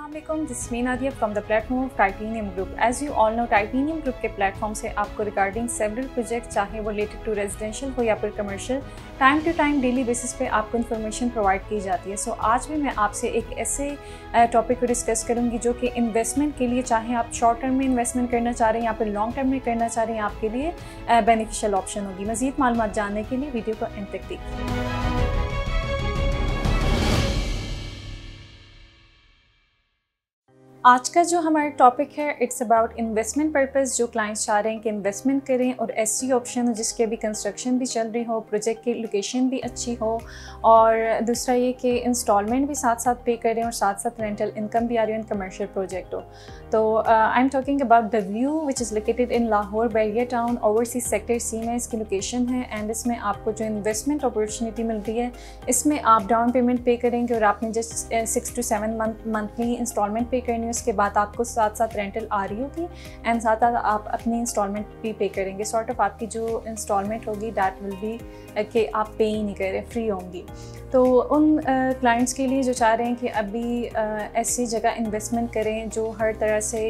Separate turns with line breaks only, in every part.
Assalamualaikum, this is Nadia from the platform of Titanium Group. As you all know, Titanium Group के platform से आपको regarding several project चाहे वो related to residential हो या फिर commercial, time to time daily basis पे आपको इन्फॉर्मेशन प्रोवाइड की जाती है। सो आज भी मैं आपसे एक ऐसे टॉपिक को डिस्कस करूंगी जो कि इन्वेस्टमेंट के लिए, चाहे आप शॉर्ट टर्म में इन्वेस्टमेंट करना चाह रहे हैं या फिर लॉन्ग टर्म में करना चाह रहे हैं, आपके लिए बेनिफिशियल ऑप्शन होगी। मज़ीद मालूमात जानने के लिए वीडियो को एंड तक देखिए। आज का जो हमारा टॉपिक है इट्स अबाउट इन्वेस्टमेंट पर्पस। जो क्लाइंट्स चाह रहे हैं कि इन्वेस्टमेंट करें और ऐसी ऑप्शन हो जिसके अभी कंस्ट्रक्शन भी चल रही हो, प्रोजेक्ट की लोकेशन भी अच्छी हो, और दूसरा ये कि इंस्टॉलमेंट भी साथ साथ पे करें और साथ साथ रेंटल इनकम भी आ रही हो, कमर्शियल प्रोजेक्ट हो। तो I am talking about the view which is located in Lahore Bahria town, overseas sector C में इसकी लोकेशन है। एंड इसमें आपको जो इन्वेस्टमेंट अपॉर्चुनिटी मिल रही है, इसमें आप डाउन पेमेंट पे करेंगे और आपने जस्ट 6 to 7 मंथली इंस्टॉलमेंट पे करनी है। उसके बाद आपको साथ साथ रेंटल आ रही होगी एंड साथ साथ आप अपनी इंस्टॉलमेंट भी पे करेंगे। सॉर्ट ऑफ आपकी जो इंस्टॉलमेंट होगी दैट विल बी कि आप पे ही नहीं करें, फ्री होंगी। तो उन क्लाइंट्स के लिए जो चाह रहे हैं कि अभी ऐसी जगह इन्वेस्टमेंट करें जो हर तरह से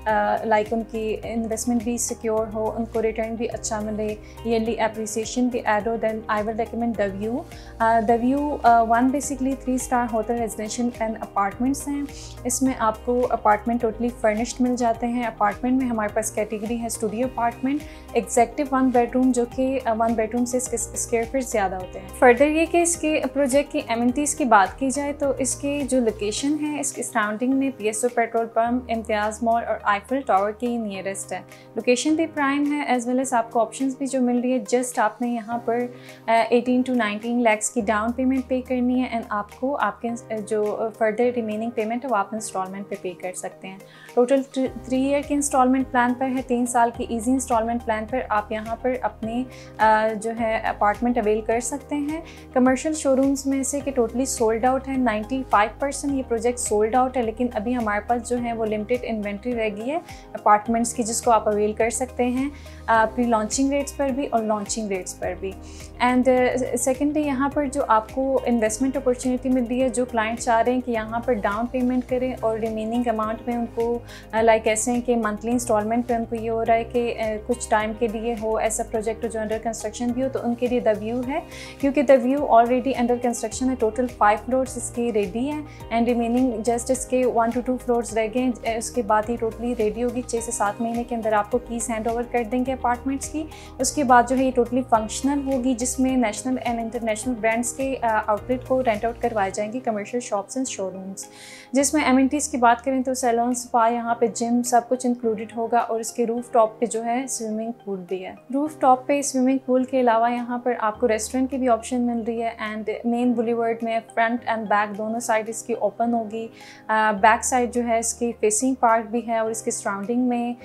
लाइक उनकी इन्वेस्टमेंट भी सिक्योर हो, उनको रिटर्न भी अच्छा मिले, ईयरली एप्रिसिएशन भी ऐड हो, then I will recommend the view. The view 1 basically 3 star hotel residential and apartments हैं। इसमें आपको अपार्टमेंट टोटली फर्निश्ड मिल जाते हैं। अपार्टमेंट में हमारे पास कैटेगरी है स्टूडियो अपार्टमेंट, एग्जैक्टिव 1 बेडरूम, जो कि 1 बेडरूम से इसके स्क्वायर फीट ज़्यादा होते हैं। फर्दर ये कि इसके प्रोजेक्ट की एमिनिटीज़ की बात की जाए तो इसकी जो लोकेशन है, इसके सराउंडिंग में PSO पेट्रोल पंप, इम्तियाज़ मॉल और आईफिल टावर के नियरेस्ट है। लोकेशन भी प्राइम है, एज वेल एज आपको ऑप्शंस भी जो मिल रही है। जस्ट आपने यहाँ पर 18 to 19 लाख की डाउन पेमेंट पे करनी है एंड आपको आपके जो फर्दर रिमेनिंग पेमेंट है वो आप इंस्टॉलमेंट पे पे कर सकते हैं। टोटल 3 ईयर के इंस्टॉलमेंट प्लान पर है, 3 साल की ईजी इंस्टॉलमेंट प्लान पर आप यहाँ पर अपने जो है अपार्टमेंट अवेल कर सकते हैं। कमर्शियल शोरूम्स में से कि टोटली सोल्ड आउट है, 95% ये प्रोजेक्ट सोल्ड आउट है, लेकिन अभी हमारे पास जो है वो लिमिटेड इन्वेंट्री रह गई है अपार्टमेंट्स की, जिसको आप अवेल कर सकते हैं प्री लॉन्चिंग रेट्स पर भी और लॉन्चिंग रेट्स पर भी। एंड सेकेंडली यहाँ पर जो आपको इन्वेस्टमेंट अपॉर्चुनिटी मिल रही है, जो क्लाइंट चाह रहे हैं कि यहाँ पर डाउन पेमेंट करें और रिमेनिंग अमाउंट में उनको लाइक ऐसे हैं कि मंथली इंस्टॉलमेंट पे उनको ये हो रहा है कि कुछ टाइम के लिए हो ऐसा प्रोजेक्ट जो अंडर कंस्ट्रक्शन भी हो, तो उनके लिए द व्यू है, क्योंकि the view already under construction है। टोटल 5 फ्लोर्स इसके रेडी हैं एंड रिमेनिंग जस्ट इसके 1 to 2 फ्लोर्स रह गए। उसके बाद ही टोटली रेडी होगी। 6 से 7 महीने के अंदर आपको कीज हैंड ओवर कर देंगे अपार्टमेंट्स की। उसके बाद जो है ये टोटली फंक्शनल होगी, जिसमें नेशनल एंड इंटरनेशनल ब्रांड्स के आउटलेट को रेंट आउट करवाए जाएंगे, कमर्शियल शॉप्स एंड शोरूम्स। जिसमें एमिनिटीज़ की बात करें तो सैलून, स्पा, यहाँ पे जिम सब कुछ इंक्लूडेड होगा और इसके रूफ टॉप पे जो है स्विमिंग पूल भी है। रूफ टॉप पे स्विमिंग पूल के अलावा यहाँ पर आपको रेस्टोरेंट की भी ऑप्शन मिल रही है एंड मेन बुलीवर्ड में फ्रंट एंड बैक दोनों साइड इसकी ओपन होगी। बैक साइड जो है इसकी फेसिंग पार्क भी है और इसके सराउंडिंग में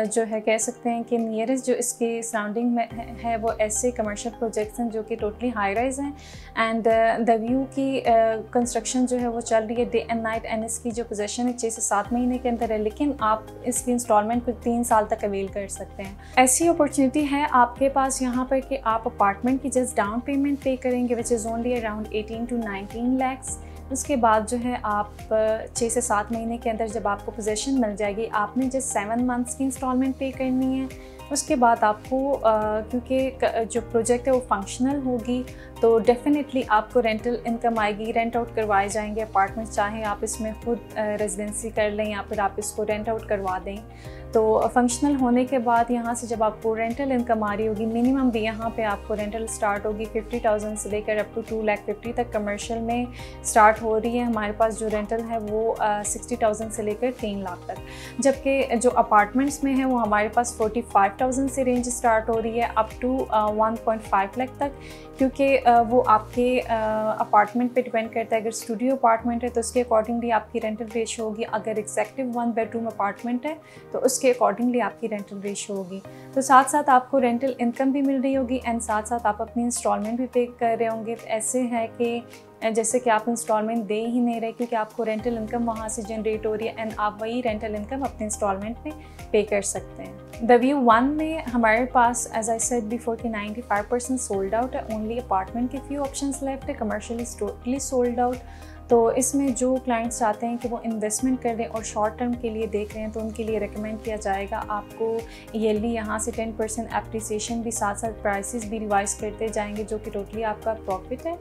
जो है कह सकते हैं कि नियरेस्ट जो इसके सराउंडिंग में है वो ऐसे कमर्शियल प्रोजेक्ट्स हैं जो कि टोटली हाई राइज हैं। एंड द व्यू की कंस्ट्रक्शन जो है वो चल रही है डे एंड नाइट, एंड इसकी जो पोजीशन है 6 से 7 महीने के अंदर है, लेकिन आप इसकी इंस्टॉलमेंट को 3 साल तक अवेल कर सकते हैं। ऐसी अपॉर्चुनिटी है आपके पास यहाँ पर कि आप अपार्टमेंट की जस्ट डाउन पेमेंट पे करेंगे which is only around 18 to 19 lakhs. उसके बाद जो है आप 6 से 7 महीने के अंदर जब आपको पोजीशन मिल जाएगी, आपने जस्ट 7 मंथ्स की इंस्टॉलमेंट पे करनी है। उसके बाद आपको क्योंकि जो प्रोजेक्ट है वो फंक्शनल होगी तो डेफिनेटली आपको रेंटल इनकम आएगी, रेंट आउट करवाए जाएंगे अपार्टमेंट, चाहे आप इसमें खुद रेजिडेंसी कर लें या फिर आप इसको रेंट आउट करवा दें। तो फंक्शनल होने के बाद यहाँ से जब आपको रेंटल इनकम आ रही होगी, मिनिमम भी यहाँ पे आपको रेंटल स्टार्ट होगी 50,000 से लेकर अप टू 2,50,000 तक कमर्शियल में स्टार्ट हो रही है। हमारे पास जो रेंटल है वो 60,000 से लेकर 3 लाख तक, जबकि जो अपार्टमेंट्स में है वो हमारे पास 45,000 से रेंज स्टार्ट हो रही है अप टू 1.5 लाख तक, क्योंकि वो आपके अपार्टमेंट पे डिपेंड करता है। अगर स्टूडियो अपार्टमेंट है तो उसके अकॉर्डिंगली आपकी रेंटल रेशियो होगी, अगर एग्जैक्टिव 1 बेडरूम अपार्टमेंट है तो उसके अकॉर्डिंगली आपकी रेंटल रेशियो होगी। तो साथ साथ आपको रेंटल इनकम भी मिल रही होगी एंड साथ साथ आप अपनी इंस्टॉलमेंट भी पे कर रहे होंगे। तो ऐसे है कि जैसे कि आप इंस्टॉलमेंट दे ही नहीं रहे, क्योंकि आपको रेंटल इनकम वहाँ से जनरेट हो रही है एंड आप वही रेंटल इनकम अपने इंस्टॉलमेंट में पे कर सकते हैं। द व्यू 1 में हमारे पास एज आई सेड बिफोर कि 95% सोल्ड आउट है, ओनली अपार्टमेंट के फ्यू ऑप्शंस लेफ्ट है, commercial is totally sold out. तो इसमें जो क्लाइंट्स चाहते हैं कि वो इन्वेस्टमेंट कर लें और शॉर्ट टर्म के लिए देख रहे हैं तो उनके लिए रिकमेंड किया जाएगा आपको ईयरली यहाँ से 10% एप्रिसिएशन भी साथ साथ प्राइसेस भी रिवाइज करते जाएंगे, जो कि टोटली आपका प्रॉफिट है।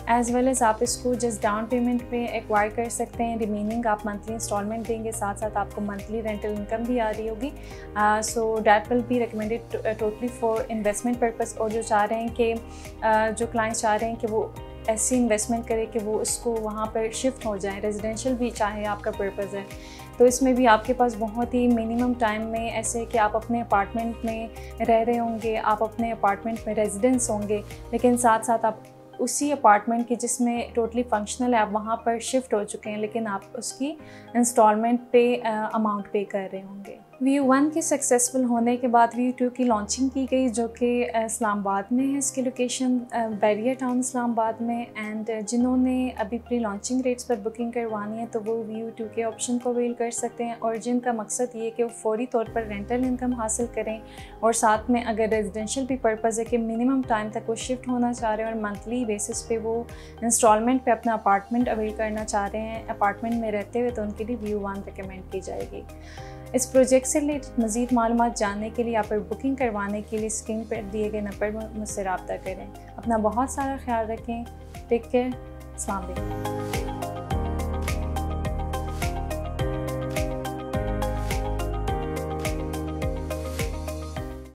एज़ वेल एज़ आप इसको जस्ट डाउन पेमेंट पे एक्वायर कर सकते हैं, रिमेनिंग आप मंथली इंस्टॉलमेंट देंगे, साथ साथ आपको मंथली रेंटल इनकम भी आ रही होगी। So that will be recommended totally for investment purpose. और जो चाह रहे हैं कि जो क्लाइंट्स चाह रहे हैं कि वो ऐसी इन्वेस्टमेंट करे कि वो उसको वहाँ पर शिफ्ट हो जाए, रेजिडेंशियल भी चाहे आपका पर्पज़ है, तो इसमें भी आपके पास बहुत ही मिनिमम टाइम में ऐसे कि आप अपने अपार्टमेंट में रह रहे होंगे, आप अपने अपार्टमेंट में रेजिडेंस होंगे, लेकिन साथ साथ आप उसी अपार्टमेंट की जिसमें टोटली फंक्शनल है आप वहाँ पर शिफ्ट हो चुके हैं, लेकिन आप उसकी इंस्टॉलमेंट पे अमाउंट पे कर रहे होंगे। व्यू 1 के सक्सेसफुल होने के बाद व्यू 2 की लॉन्चिंग की गई, जो कि इस्लामाबाद में है। इसकी लोकेशन बैरियर टाउन इस्लामाबाद में। एंड जिन्होंने अभी प्री लॉन्चिंग रेट्स पर बुकिंग करवानी है तो वो व्यू 2 के ऑप्शन को अवेल कर सकते हैं, और जिनका मकसद ये है कि वो फौरी तौर पर रेंटल इनकम हासिल करें और साथ में अगर रेजिडेंशियल भी पर्पज़ है कि मिनिमम टाइम तक वो शिफ्ट होना चाह रहे हैं और मंथली बेसिस पे वो इंस्टॉलमेंट पे अपना अपार्टमेंट अवेल करना चाह रहे हैं अपार्टमेंट में रहते हुए, तो उनके लिए व्यू 1 रिकमेंड की जाएगी। इस प्रोजेक्ट से रिलेटेड मज़ीद मालूमात जानने के लिए या फिर बुकिंग करवाने के लिए स्क्रीन पर दिए गए नंबर पर मुझसे रब्ता करें। अपना बहुत सारा ख्याल रखें। Take care. अस्सलाम वालेकुम।